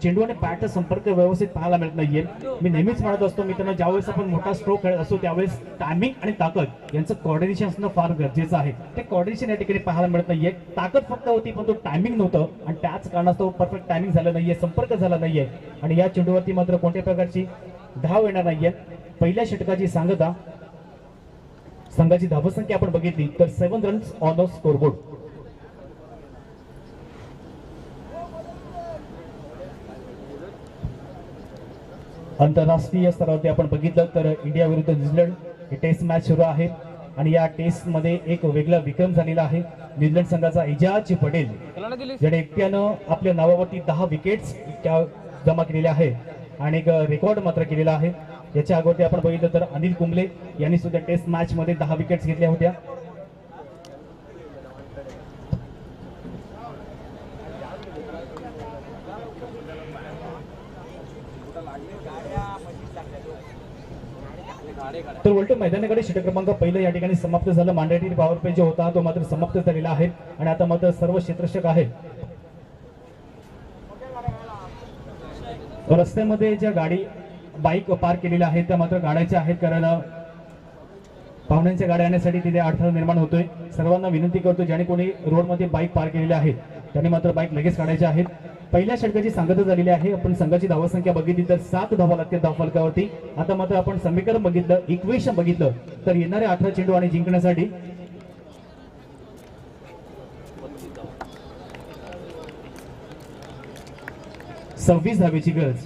चेंडू आणि बॅटचा संपर्क व्यवस्थित पाहायला मिळत नाहीये. मी नेहमीच म्हणत असतो मित्रांनो, ज्यावेळेस आपण मोठा स्ट्रोक खेळत असतो त्यावेळेस टायमिंग आणि ताकद यांचं कॉर्डिनेशन असणं फार गरजेचं आहे. ते कॉर्डिनेशन या ठिकाणी पाहायला मिळत नाहीये. ताकद फक्त होती पण तो टायमिंग नव्हतं, आणि त्याच कारणास्तव परफेक्ट टायमिंग झालं नाहीये, संपर्क झाला नाहीये, आणि या चेंडूवरती मात्र कोणत्या प्रकारची धाव येणार नाहीये. पहिल्या षटकाची सांगता संघाची धावसंख्या आपण बघितली तर 7 रन्स ऑन द स्कोरबोर्ड. आंतरराष्ट्रीय स्तरावरती आपण बघितलं तर इंडिया विरुद्ध न्यूझीलंड ही टेस्ट मॅच सुरू आहे, आणि या टेस्ट मध्ये एक वेगळा विक्रम झालेला आहे. न्यूझीलंड संघाचा इजाज पटेल ज्याने एकट्यानं आपल्या नावावरती 10 विकेट्स जमा केलेल्या आहे आणि एक रेकॉर्ड मात्र केलेला आहे. याच्या अगोदर आपण बघितलं तर अनिल कुंबले यांनी सुद्धा टेस्ट मॅच मध्ये 10 विकेट्स घेतल्या होत्या. तर उलट मैदानाकडे षटक क्रमांक पहिलं या ठिकाणी समाप्त झालं. मॅन्डेटरी पॉवर प्ले जो होता तो मात्र समाप्त झालेला आहे, आणि आता मात्र सर्व क्षेत्ररक्षक आहेत. रस्त्यामध्ये ज्या गाडी बाईक पार्क केलेल्या आहेत त्या मात्र गाड्याच्या आहेत, कारण पाहुण्यांच्या गाड्या येण्यासाठी तिथे अडथळा निर्माण होतोय. सर्वांना विनंती करतो ज्याने कोणी रोडमध्ये बाईक पार्क केलेल्या आहेत त्यांनी मात्र बाईक लगेच काढायच्या आहेत. पहिल्या षटकाची सांगता झालेली आहे. आपण संघाची धावसंख्या बघितली तर 7 धावा लागते धाव फलकावरती. आता मात्र आपण समीकरण बघितलं, इक्वेशन बघितलं तर येणारे 18 चेंडू आणि जिंकण्यासाठी 26 धावेची गरज.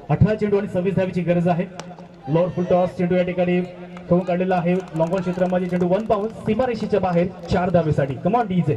18 चेंडू आणि 26 धावेची गरज आहे. लोअर फुल टॉस चेंडू या ठिकाणी खेळून काढलेला आहे. लॉंग ऑन क्षेत्रामध्ये चेंडू 1 पाऊल सीमारेषेच्या बाहेर 4 धावेसाठी. Come on DJ.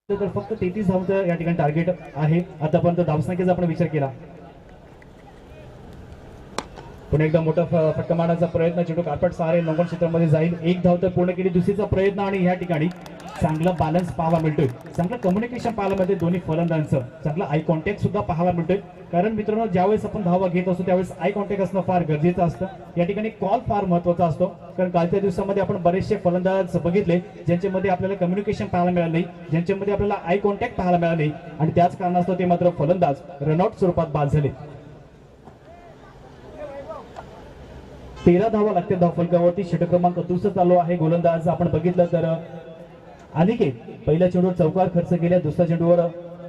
तर फक्त 33 धावांचं या ठिकाणी टार्गेट आहे. आतापर्यंत धावसंख्येचा आपण विचार केला. पुन्हा एकदा मोठा फटका मारण्याचा प्रयत्न, चेंडू कार्पेट सारे लॉंग ऑन क्षेत्रामध्ये जाईल. एक धाव तर पूर्ण केली, दुसरीचा प्रयत्न, आणि या ठिकाणी चांगला बॅलन्स पाहायला मिळतोय, चांगलं कम्युनिकेशन पाहायला मिळते दोन्ही फलंदाजांचं, चांगला आय कॉन्टॅक्ट सुद्धा पाहायला मिळतोय. कारण मित्रांनो ज्यावेळेस आपण धावा घेत असतो त्यावेळेस आय कॉन्टॅक्ट असणं फार गरजेचं असतं. या ठिकाणी कॉल फार महत्वाचा असतो, कारण कालच्या दिवसामध्ये आपण बरेचसे फलंदाज बघितले ज्यांच्यामध्ये आपल्याला कम्युनिकेशन पाहायला मिळालं नाही, ज्यांच्यामध्ये आपल्याला आय कॉन्टॅक्ट पाहायला मिळालं नाही, आणि त्याच कारणास्तव ते मात्र फलंदाज रनआउट स्वरूपात बाद झाले. 13 धावा लागते धाव फलकावरती. षटक क्रमांक 30 चालू आहे. गोलंदाज आपण बघितलं तर अनिकेत पहिल्या चेंडूवर चौकार खर्च केल्या, दुसऱ्या चेंडूवर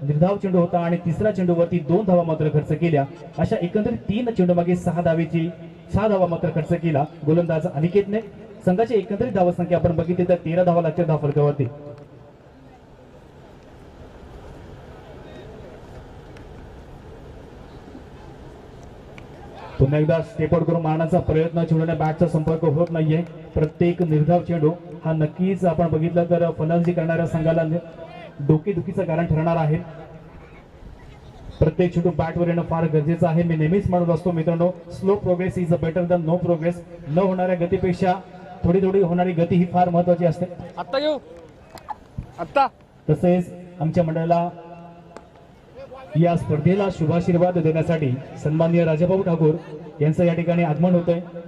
निर्धाव चेंडू होता, आणि तिसऱ्या चेंडूवरती 2 धावा मात्र खर्च केल्या. अशा एकंदरीत 3 चेंडू मागे 6 धावा मात्र खर्च केला गोलंदाज अनिकेतने. संघाची एकंदरीत धावसंख्या आपण बघितली तर 13 धावा लागते धाव फलकावरती. पुन्हा एकदा स्टेप आउट करून मारण्याचा प्रयत्न, चेंडूने बॅटचा संपर्क होत नाहीये. प्रत्येक निर्धाव चेंडू हा नक्कीच आपण बघितलं तर फलंदाजी करणाऱ्या संघाला डोकेदुखीचं कारण ठरणार आहे. प्रत्येक चेंडू बॅटवर येणं फार गरजेचं आहे. मी नेहमीच म्हणत असतो मित्रांनो, slow progress is better than no progress. न होणाऱ्या गतीपेक्षा थोडी थोडी होणारी गती ही फार महत्वाची असते. आता घेऊ आता. तसेच आमच्या मंडळाला या स्पर्धेला शुभाशीर्वाद देण्यासाठी सन्माननीय राजाभाऊ ठाकूर यांचं या ठिकाणी आगमन होत आहे.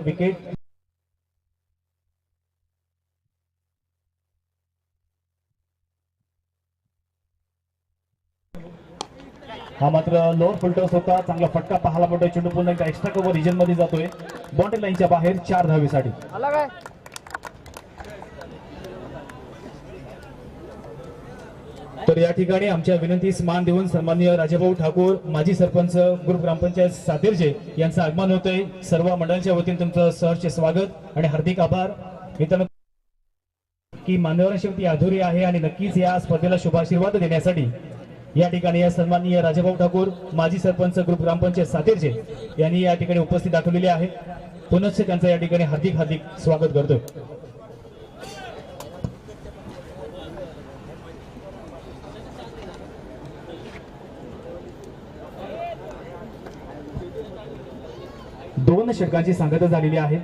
विकेट हा मात्र लोअर फुलटॉस होता. चांगला फटका पाहायला मिळतोय. चेंडू पुन्हा एकदा एक्स्ट्रा कव्हर रिजन मध्ये जातोय. बाउंड्री लाईनच्या बाहेर 4 धावेसाठी. आला काय तर या ठिकाणी आमच्या विनंतीस मान देऊन सन्माननीय राजाभाऊ ठाकूर माजी सरपंच ग्रुप ग्रामपंचायत सातेरचे यांचं आगमन होतंय. सर्व मंडळाच्या वतीने तुमचं सहर्ष स्वागत आणि हार्दिक आभार. मित्रांनो की मान्यवरांची अधुरी आहे आणि नक्कीच या स्पर्धेला शुभाशीर्वाद देण्यासाठी या ठिकाणी या सन्माननीय राजाभाऊ ठाकूर माजी सरपंच ग्रुप ग्रामपंचायत सातेरचे यांनी या ठिकाणी उपस्थित दाखवलेले आहे. पुनश्च त्यांचं या ठिकाणी हार्दिक हार्दिक स्वागत करतो. दोन षटकांची सांगता झालेली आहे.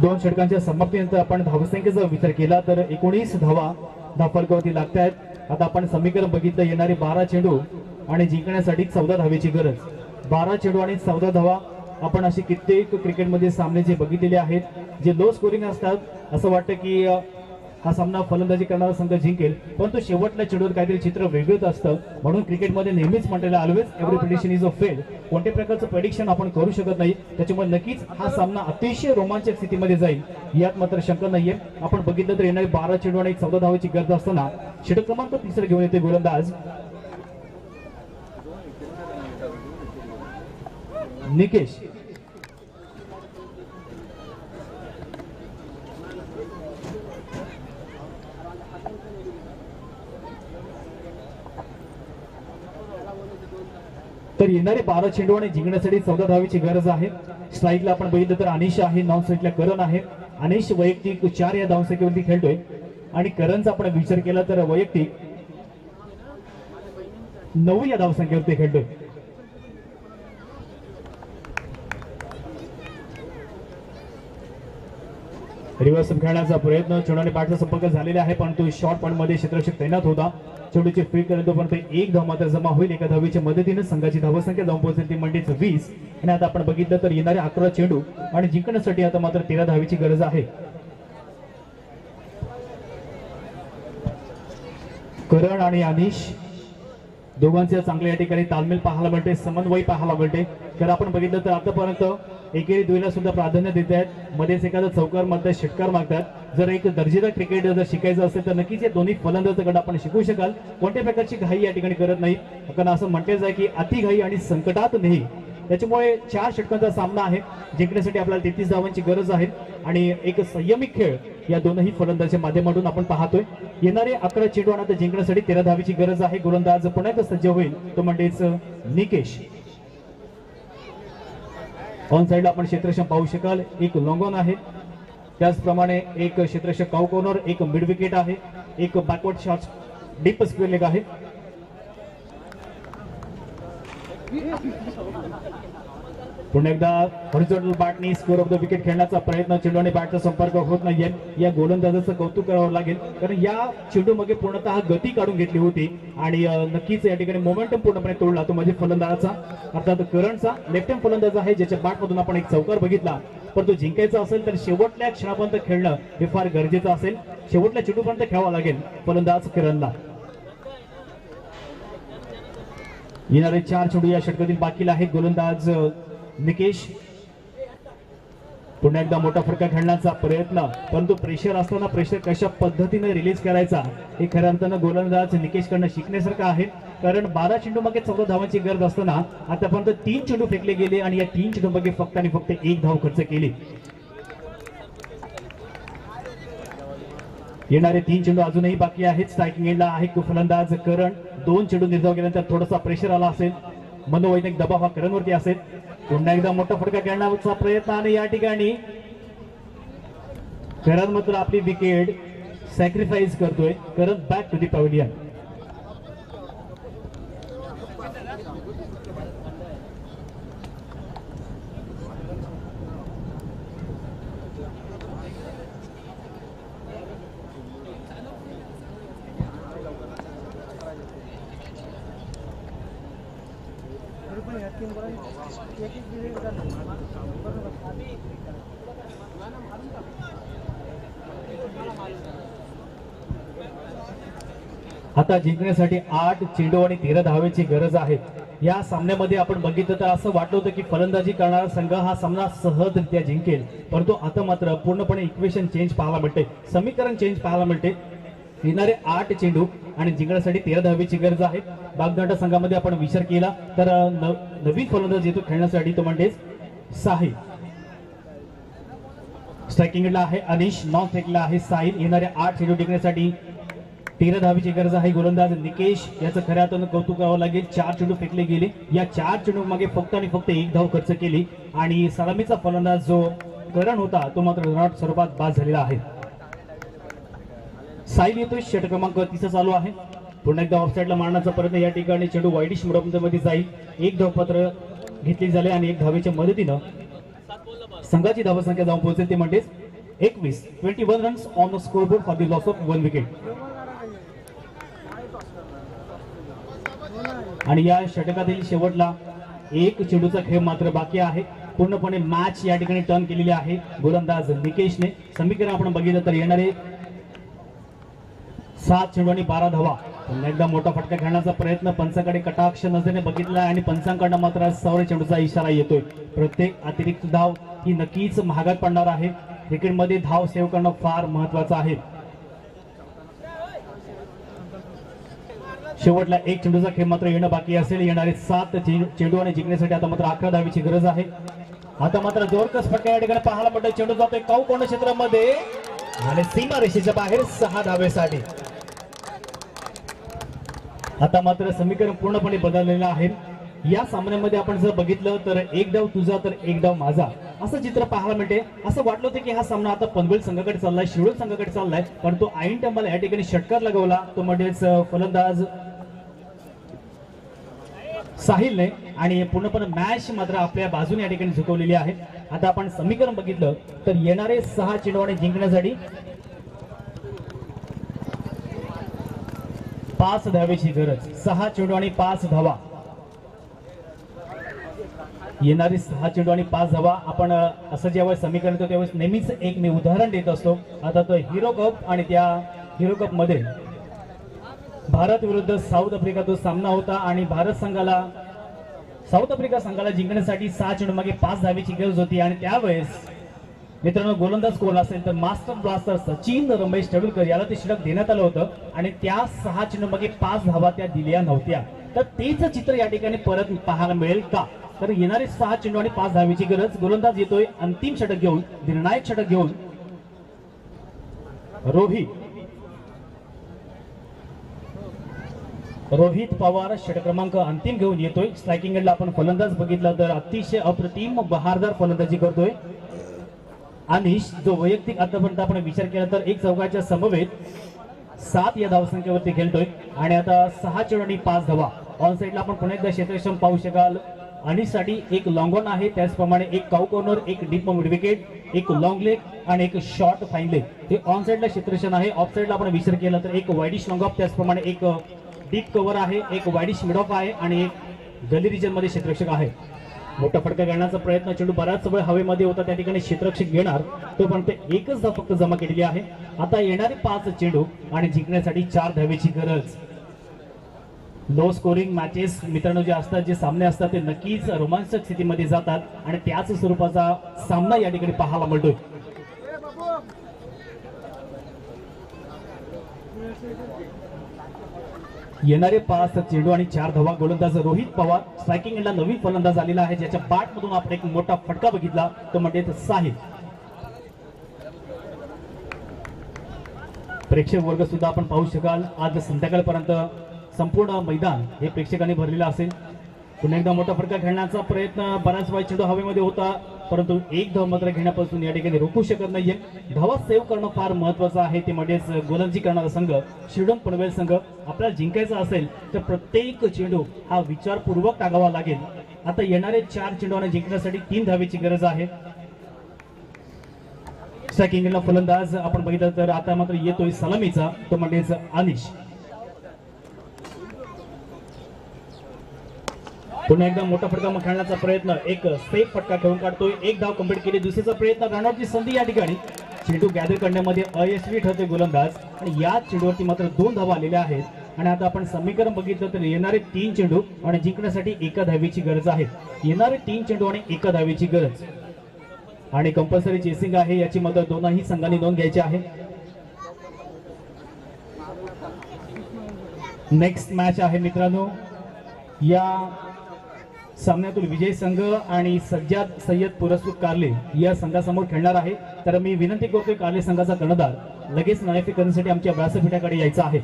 2 षटकांच्या समाप्तीनंतर आपण धावसंख्येचा विचार केला तर 19 धावा धावफलकावरती लागत आहेत. आता आपण समीकरण बघितलं. येणारे 12 चेंडू आणि जिंकण्यासाठी 14 धावेची गरज. 12 चेंडू आणि 14 धावा. आपण असे कित्येक क्रिकेटमध्ये सामने जे बघितलेले आहेत जे लो स्कोरिंग असतात. असं वाटतं की हा सामना फलंदाजी करणारा संघ जिंकेल, परंतु शेवटल्या चेंडूवर काहीतरी चित्र वेगळंच असतं. म्हणून क्रिकेटमध्ये नेहमीच म्हटलेलं always every prediction is a fail. कोणत्या प्रकारचं प्रेडिक्शन आपण करू शकत नाही. त्याच्यामुळे नक्कीच हा सामना अतिशय रोमांचक स्थितीमध्ये जाईल यात मात्र शंका नाहीये. आपण बघितलं तर येणारे 12 चेंडू आणि 14 धावेची गरज असताना षटक क्रमांक 3 घेऊन येते गोलंदाज निकेश. तर येणारे 12 चेंडू आणि जिंकण्यासाठी 14 धावेची गरज आहे. स्ट्राईकला आपण बघितलं तर अनिश आहे. नॉन स्ट्राईकला करण आहे. अनिश वैयक्तिक 4 या धावसंख्येवरती खेळतोय आणि करणचा आपण विचार केला तर वैयक्तिक 9 या धावसंख्येवरती खेळतोय. रिव्हर्स खेळण्याचा प्रयत्न. चेंडूने बॅटचा संपर्क झालेला आहे परंतु शॉर्ट पॉइंट मध्ये क्षेत्ररक्षक तैनात होता. चेंडूची फील्ड करत तोपर्यंत 1 धाव मात्र जमा होईल. एका धावेच्या मदतीने संघाची धावसंख्या जाऊन पोहोचेल ती म्हणजेच 20. आणि आता आपण बघितलं तर येणारे 11 चेंडू आणि जिंकण्यासाठी आता मात्र 13 धावेची गरज आहे. करण आणि अनिश दोघांचे चांगले या ठिकाणी तालमेल पाहायला मिळते. समन्वय पाहायला मिळते. तर आपण बघितलं तर आतापर्यंत एकेरी दुईला सुद्धा प्राधान्य देत आहेत. मध्येच एखादा चौकार मागतात, षटकार मागतात. जर एक दर्जेदार क्रिकेट जर शिकायचं असेल तर नक्कीच या दोन्ही फलंदाजाकडे आपण शिकू शकाल. कोणत्या प्रकारची घाई या ठिकाणी करत नाही. कारण असं म्हटलं आहे की अति घाई आणि संकटात नाही. त्याच्यामुळे 4 षटकांचा सामना आहे. जिंकण्यासाठी आपल्याला 33 धावांची गरज आहे आणि एक संयमित खेळ या दोनही फलंदाजाच्या माध्यमातून आपण पाहतोय. येणारे 11 चेंडू आणि आता जिंकण्यासाठी 13 धावेची गरज आहे. गोलंदाज पुन्हा एकदा सज्ज होईल तो म्हणजेच निकेश. ऑन साइडला आपण क्षेत्ररक्षण पाहू शकाल. एक लॉंग ऑन आहे. त्याचप्रमाणे एक क्षेत्ररक्षक काउ कॉर्नर, एक मिड विकेट आहे, एक backward short deep square leg आहे. पुन्हा एकदा हॉरिझॉन्टल बॅटनी स्कोर ऑफ द विकेट खेळण्याचा प्रयत्न. चेंडू आणि बॅटचा संपर्क होत नाहीये. या गोलंदाजाचं कौतुक करावं लागेल कारण या चेंडू मध्ये पूर्णतः गती काढून घेतली होती आणि नक्कीच या ठिकाणी मोमेंटम पूर्णपणे तोडला तो म्हणजे फलंदाजाचा अर्थात करणचा. लेफ्ट हँड फलंदाज आहे ज्याच्या बॅटमधून आपण एक चौकार बघितला. परंतु जिंकायचं असेल तर शेवटल्या क्षणापर्यंत खेळणं हे फार गरजेचं असेल. शेवटल्या चेंडूपर्यंत खेळावं लागेल फलंदाज करणला. येणारे 4 चेंडू या षटकातील बाकीला आहेत. गोलंदाज निकेश. पुन्हा एकदा मोठा फटका खेळण्याचा प्रयत्न परंतु प्रेशर असताना प्रेशर कशा पद्धतीने रिलीज करायचा हे खऱ्या अर्थानं गोलंदाज निकेश कडनं शिकण्यासारखं आहे. कारण 12 चेंडू मागे 14 धावांची गरज असताना आतापर्यंत 3 चेंडू फेकले गेले आणि या 3 चेंडू मागे फक्त आणि फक्त 1 धाव खर्च केली. येणारे 3 चेंडू अजूनही बाकी आहेत. स्ट्रायकिंग एंडला आहे फलंदाज करण. 2 चेंडू निर्धाव केल्यानंतर थोडासा प्रेशर आला असेल. मनोवैज्ञानिक दबाव हा करणवरती असेल. पुन्हा एकदा मोठा फटका खेळण्याचा प्रयत्न आणि या ठिकाणी करण मात्र आपली विकेट सॅक्रिफाईस करतोय करत बॅक टू दी पॅव्हिलियन. आता जिंकण्यासाठी 8 चेंडू आणि 13 धावेची गरज आहे. या सामन्यामध्ये आपण बघितलं तर असं वाटलं होतं की फलंदाजी करणारा संघ हा सामना सहजरित्या जिंकेल, परंतु आता मात्र पूर्णपणे इक्वेशन चेंज पाहायला मिळते, समीकरण चेंज पाहायला मिळते. येणारे 8 चेंडू आणि जिंकण्यासाठी 13 धावेची गरज आहे. बागदांडा संघामध्ये आपण विचार केला तर नवीन फलंदाज येतो खेळण्यासाठी, तो म्हणजेच साहिल. स्ट्रायकिंगला आहे अनिश, नॉन स्ट्रायकिंगला आहे साहिल. येणारे 8 चेंडू जिंकण्यासाठी 13 धावेची गरज आहे. गोलंदाज निकेश याचं खऱ्या अर्थानं कौतुक करावं लागेल. 4 चेंडू फेकले गेले. या 4 चेंडू मागे फक्त आणि फक्त 1 धाव खर्च केली आणि सलामीचा फलंदाज जो करण होता तो मात्र रनआउट स्वरूपात बाद झालेला आहे. साहिल येतोय, षटक क्रमांक 30 चालू आहे. पुन्हा एकदा ऑफसाईडला मारण्याचा प्रयत्न, या ठिकाणी चेंडू वाईडिश मध्ये जाईल. 1 धावपत्र घेतली झाले आणि 1 धावेच्या मदतीनं संघाची धावसंख्या जाऊन पोहोचेल, ते म्हणजेच 21 runs on the scoreboard for the loss of 1 wicket. आणि या षटकातील शेवटला 1 चेंडूचा खेळ मात्र बाकी आहे. पूर्णपणे मॅच या ठिकाणी टर्न केलेली आहे गोलंदाज निकेशने. समीकरण आपण बघितलं तर येणारे 7 चेंडू आणि 12 धावा. पुन्हा एकदा मोठा फटका खेळण्याचा प्रयत्न, पंचाकडे कटाक्ष नजरेने बघितला आणि पंचांकडनं मात्र 6 चेंडूचा इशारा येतोय. प्रत्येक अतिरिक्त धाव ही नक्कीच महागात पडणार आहे. क्रिकेटमध्ये धाव सेव्ह करणं फार महत्वाचं आहे. शेवटला 1 चेंडूचा खेळ मात्र येणं बाकी असेल. येणारे 7 चेंडू आणि जिंकण्यासाठी आता मात्र 11 धावेची गरज आहे. आता मात्र जोरकस फटका या ठिकाणी पाहायला मिळतोय. चेंडू जातोय काऊ कोण क्षेत्रामध्ये आणि सीमा रेषेच्या बाहेर 6 धावेसाठी. आता मात्र समीकरण पूर्णपणे बदललेलं आहे. या सामन्यामध्ये आपण जर बघितलं तर 1 डाव तुझा तर 1 डाव माझा असं चित्र पाहायला मिळते. असं वाटलं होतं की हा सामना आता पनवेल संघाकडे चाललाय, शिरोळ संघाकडे चाललाय, परंतु ऐन टायमाला या ठिकाणी षटकार लगावला तो म्हणजेच फलंदाज साहिलने आणि पूर्णपणे मॅच मात्र आपल्या बाजूने या ठिकाणी झुकवलेली आहे. आता आपण समीकरण बघितलं तर येणारे 6 चेंडू आणि जिंकण्यासाठी 5 धावेची गरज. 6 चेंडू आणि 5 धावा. येणारे 6 चेंडू आणि 5 धावा. आपण असं ज्यावेळेस समीकरण येतो त्यावेळेस नेहमीच एक मी उदाहरण देत असतो. आता तो हिरो कप आणि त्या हिरो कप मध्ये भारत विरुद्ध साऊथ आफ्रिका तो सामना होता आणि भारत संघाला साऊथ आफ्रिका संघाला जिंकण्यासाठी 6 चेंडू मागे 5 धावेची गरज होती आणि त्यावेळेस मित्रांनो गोलंदाज कोण असेल तर मास्टर ब्लास्टर सचिन रमेश तेंडुलकर याला ते षटक देण्यात आलं होतं आणि त्या 6 चेंडू मागे 5 धावा त्या दिल्या नव्हत्या. तर तेच चित्र या ठिकाणी परत पाहायला मिळेल का? तर येणारे 6 चेंडू आणि 5 धावेची गरज. गोलंदाज येतोय अंतिम षटक घेऊन, निर्णायक षटक घेऊन रोहित पवार षटक क्रमांक अंतिम घेऊन येतोय. स्ट्रायकिंग एंडला आपण फलंदाज बघितला तर अतिशय अप्रतिम बहारदार फलंदाजी करतोय अनिश, जो वैयक्तिक आतापर्यंत आपण विचार केला तर 1 चौकाच्या समवेत 7 या धावसंख्येवरती खेळतोय आणि आता 6 चेंडू आणि 5 धावा. ऑन साइडला आपण पुन्हा एकदा क्षेत्ररक्षण पाहू शकाल. अनिशसाठी 1 लॉंग ऑन आहे, त्याचप्रमाणे 1 cow corner, 1 deep mid wicket, 1 long leg आणि 1 शॉर्ट फाईन लेग. हे ऑन साइडला क्षेत्ररक्षण आहे. ऑफ साइडला आपण विचार केला तर 1 वाईडिश लॉंग ऑफ, त्याचप्रमाणे 1 डीप कव्हर आहे, 1 वाईडिश मिड ऑफ आहे आणि 1 गली रिजन मध्ये क्षेत्ररक्षक आहे. मोठा फटका घेण्याचा प्रयत्न, चेंडू बराच वेळ हवेमध्ये होता, त्या ठिकाणी क्षेत्ररक्षक घेणार तो पण ते 1च धाव फक्त जमा केलेली आहे. आता येणारे 5 चेंडू आणि जिंकण्यासाठी 4 धावेची गरज. लो स्कोरिंग मॅचेस मित्रांनो जे असतात, जे सामने असतात ते नक्कीच रोमांचक स्थितीमध्ये जातात आणि त्याच स्वरूपाचा सामना या ठिकाणी पाहायला मिळतोय. येणारे 5 चेंडू आणि 4 धावा. गोलंदाज रोहित पवार. स्ट्रायकिंग एंडला नवीन फलंदाज आलेला आहे ज्याच्या बॅट मधून आपण एक मोठा फटका बघितला तो म्हणजे साहिल. प्रेक्षक वर्ग सुद्धा आपण पाहू शकाल. आज संध्याकाळपर्यंत संपूर्ण मैदान हे प्रेक्षकांनी भरलेलं असेल. पुन्हा एकदा मोठा फटका खेळण्याचा प्रयत्न, बराच वेळ चेंडू हवेमध्ये होता, परंतु एक धाव मात्र घेण्यापासून या ठिकाणी रोखू शकत नाहीये. धावा सेव्ह करणं फार महत्वाचं आहे. ते म्हणजेच गोलंदाजी करणारा संघ शिरडोन पनवेल संघ आपल्याला जिंकायचा असेल तर प्रत्येक चेंडू हा विचारपूर्वक टाकावा लागेल. आता येणारे 4 चेंडूंना जिंकण्यासाठी 3 धावेची गरज आहे. स्ट्रायकिंगला फलंदाज आपण बघितलं तर आता मात्र येतोय सलामीचा, तो म्हणजेच अनिश. पुन्हा एकदा मोठा फटका खेळण्याचा प्रयत्न, एक सेफ फटका खेळून काढतोय. एक धाव कंप्लीट केली. दुसरीचा प्रयत्न, रनआउटची संधी या ठिकाणी. चेंडू गॅदर करण्यामध्ये अयशस्वी ठरतोय गोलंदाज आणि या चेंडूवरती मात्र 2 धावा आलेल्या आहेत. आणि आता आपण समीकरण बघितलं तर येणारे 3 चेंडू आणि जिंकण्यासाठी 1 धावेची गरज आहे. येणारे 3 चेंडू आणि 1 धावेची गरज आणि कंपल्सरी चेसिंग आहे. याची मदत दोनही संघांनी नोंद घ्यायची आहे. नेक्स्ट मॅच आहे मित्रांनो, या सामन्यातून विजय संघ आणि सज्जाद सय्यद पुरस्कृत कारले या संघासमोर खेळणार आहे. तर मी विनंती करतोय कारले संघाचा कर्णधार लगेच नाणेफेक करण्यासाठी आमच्या व्यासपीठाकडे यायचा आहे.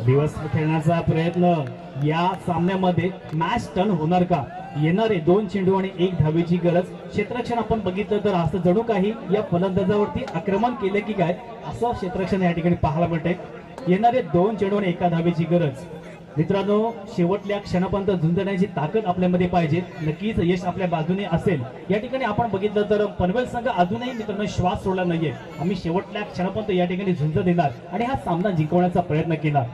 दिवस खेळण्याचा प्रयत्न, या सामन्यामध्ये मॅच टर्न होणार का? येणारे 2 चेंडू आणि 1 धावेची गरज. क्षेत्ररक्षण आपण बघितलं तर असं जणू काही या फलंदाजावरती आक्रमण केले की काय असं क्षेत्ररक्षण या ठिकाणी पाहायला मिळतंय. येणारे 2 चेंडू आणि 1 धावेची गरज. मित्रांनो, शेवटल्या क्षणापर्यंत झुंजण्याची ताकद आपल्यामध्ये पाहिजे. नक्कीच यश आपल्या बाजूने असेल. या ठिकाणी आपण बघितलं तर पनवेल संघ अजूनही मित्रांनो श्वास सोडला नाहीये. आम्ही शेवटल्या क्षणापर्यंत या ठिकाणी झुंज देणार आणि हा सामना जिंकवण्याचा प्रयत्न केला.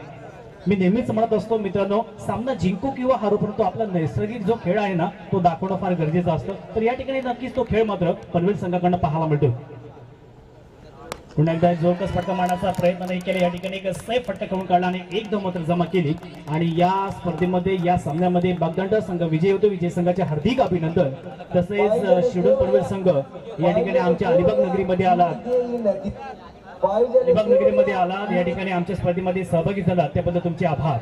मी नेहमीच म्हणत असतो मित्रांनो, सामना जिंकू किंवा हारू, परंतु आपला नैसर्गिक जो खेळ आहे ना तो दाखवणं फार गरजेचं असतं. तर या ठिकाणी नक्कीच तो खेळ मात्र पनवेल संघाकडनं पाहायला मिळतो. पुन्हा एकदा जोरकस फटका मारण्याचा प्रयत्न नाही केला. या ठिकाणी एक सेफ फटका खेळून काढला आणि 1 धाव मात्र जमा केली. आणि या स्पर्धेमध्ये, या सामन्यामध्ये बागदंड संघ विजय होतो. विजय संघाचे हार्दिक अभिनंदन. तसेच शिरडोन पनवेल संघ या ठिकाणी आमच्या अलिबाग नगरीमध्ये आला. अलिबाग नगरीमध्ये आला या ठिकाणी आमच्या स्पर्धेमध्ये सहभागी झाला त्याबद्दल तुमचे आभार.